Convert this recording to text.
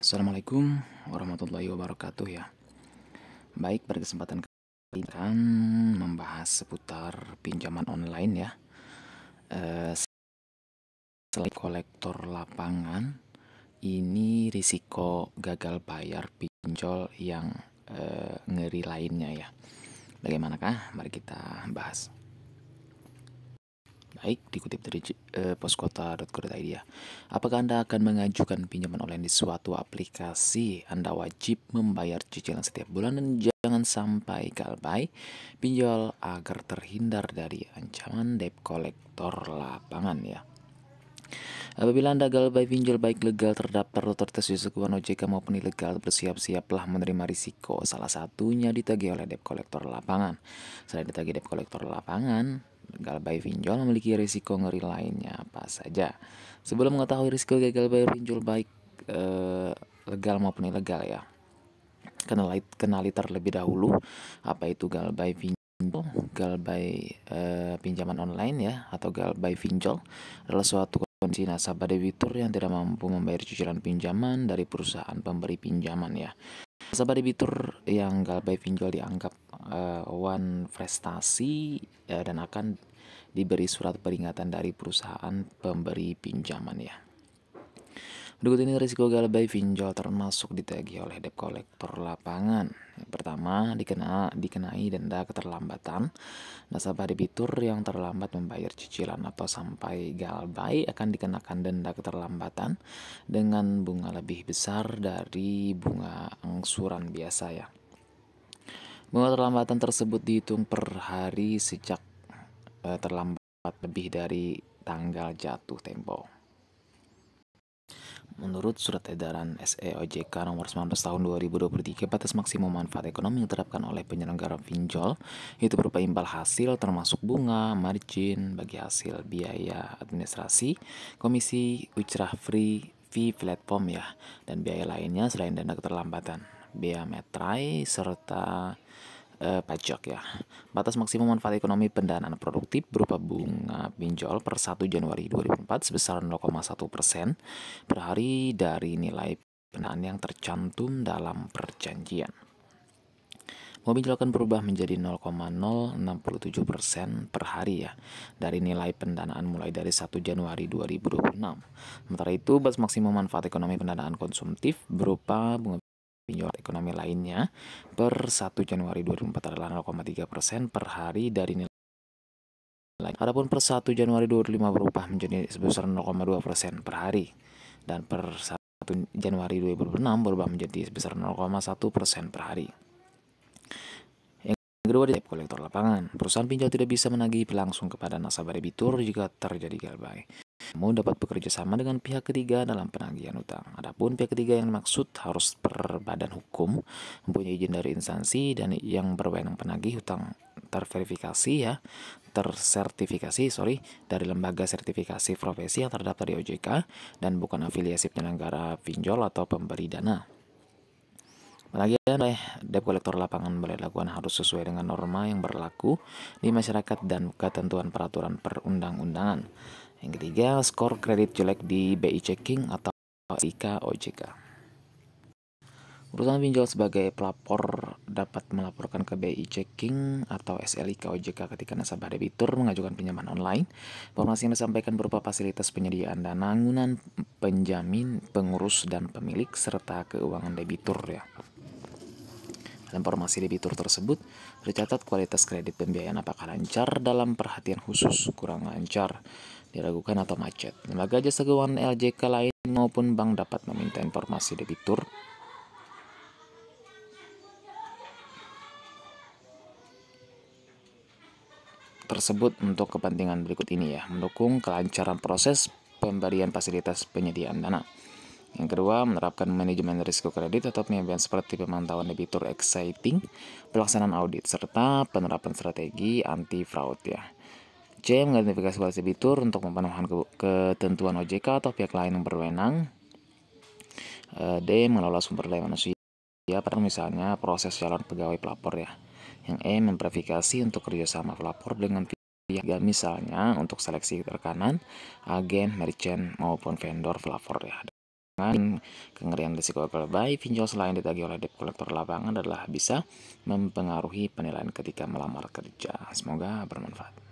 Assalamualaikum warahmatullahi wabarakatuh ya. Baik, pada kesempatan kali ini akan membahas seputar pinjaman online ya. Selain kolektor lapangan, ini risiko gagal bayar pinjol yang ngeri lainnya ya. Bagaimanakah? Mari kita bahas. Baik, dikutip dari poskota.co.id ya. Apakah Anda akan mengajukan pinjaman online di suatu aplikasi? Anda wajib membayar cicilan setiap bulan dan jangan sampai galbay pinjol agar terhindar dari ancaman debt kolektor lapangan ya. Apabila Anda galbay pinjol baik legal terdaftar atau tertes di sekuan OJK maupun ilegal, bersiap-siaplah menerima risiko. Salah satunya ditagih oleh debt kolektor lapangan. Selain ditagih debt kolektor lapangan, galbay pinjol memiliki risiko ngeri lainnya apa saja. Sebelum mengetahui risiko gagal bayar pinjol baik legal maupun ilegal ya, kenali terlebih dahulu apa itu galbay pinjol. Galbay pinjaman online ya, atau galbay pinjol adalah suatu kondisi nasabah debitur yang tidak mampu membayar cicilan pinjaman dari perusahaan pemberi pinjaman ya. Nasabah debitur yang galbay pinjol dianggap wan prestasi dan akan diberi surat peringatan dari perusahaan pemberi pinjaman ya. Berikut ini risiko galbay pinjol termasuk ditagih oleh debt kolektor lapangan. Yang pertama, dikenai denda keterlambatan. Nasabah debitur yang terlambat membayar cicilan atau sampai galbay akan dikenakan denda keterlambatan dengan bunga lebih besar dari bunga angsuran biasa ya. Bunga keterlambatan tersebut dihitung per hari sejak terlambat lebih dari tanggal jatuh tempo. Menurut Surat Edaran SE OJK Nomor 19 Tahun 2023, batas maksimum manfaat ekonomi yang diterapkan oleh penyelenggara pinjol itu berupa imbal hasil termasuk bunga, margin bagi hasil biaya administrasi, komisi, ujrah fee platform ya, dan biaya lainnya selain denda keterlambatan, bea metrai serta pajak ya. Batas maksimum manfaat ekonomi pendanaan produktif berupa bunga pinjol per 1 Januari 2004 sebesar 0,1% per hari dari nilai pendanaan yang tercantum dalam perjanjian. Bunga pinjol akan berubah menjadi 0,067% per hari ya dari nilai pendanaan mulai dari 1 Januari 2026. Sementara itu, batas maksimum manfaat ekonomi pendanaan konsumtif berupa bunga pinjol ekonomi lainnya per 1 Januari 2004 adalah 0,3% per hari dari nilai. Adapun per 1 Januari 2025 berubah menjadi sebesar 0,2% per hari, dan per 1 Januari 2026 berubah menjadi sebesar 0,1% per hari. Yang kedua, debt kolektor lapangan. Perusahaan pinjol tidak bisa menagih langsung kepada nasabah debitur jika terjadi galbay. Namun dapat bekerja sama dengan pihak ketiga dalam penagihan utang. Adapun pihak ketiga yang dimaksud harus berbadan hukum, mempunyai izin dari instansi dan yang berwenang penagih utang tersertifikasi dari lembaga sertifikasi profesi yang terdaftar di OJK dan bukan afiliasi penyelenggara pinjol atau pemberi dana. Penagihan oleh debt kolektor lapangan boleh dilakukan harus sesuai dengan norma yang berlaku di masyarakat dan ketentuan peraturan perundang-undangan. Yang ketiga, skor kredit jelek di BI Checking atau SIK OJK. Perusahaan pinjol sebagai pelapor dapat melaporkan ke BI Checking atau SLIK OJK ketika nasabah debitur mengajukan pinjaman online. Informasi yang disampaikan berupa fasilitas penyediaan dana, anggunan, penjamin, pengurus, dan pemilik, serta keuangan debitur ya. Dalam informasi debitur tersebut tercatat kualitas kredit pembiayaan apakah lancar dalam perhatian khusus, kurang lancar, diragukan atau macet. Lembaga jasa keuangan LJK lain maupun bank dapat meminta informasi debitur tersebut untuk kepentingan berikut ini ya: mendukung kelancaran proses pemberian fasilitas penyediaan dana. Yang kedua, menerapkan manajemen risiko kredit atau penyampaian seperti pemantauan debitur exciting, pelaksanaan audit, serta penerapan strategi anti fraud ya. C. Mengidentifikasi kualitas debitur untuk pemenuhan ketentuan OJK atau pihak lain yang berwenang. D. Mengelola sumber daya manusia pada misalnya proses calon pegawai pelapor ya. Yang E. Memverifikasi untuk kerjasama pelapor dengan pihak misalnya untuk seleksi rekanan, agen, merchant maupun vendor pelapor ya. Kengerian risiko gagal baik pinjol selain ditagih oleh debt collector lapangan adalah bisa mempengaruhi penilaian ketika melamar kerja. Semoga bermanfaat.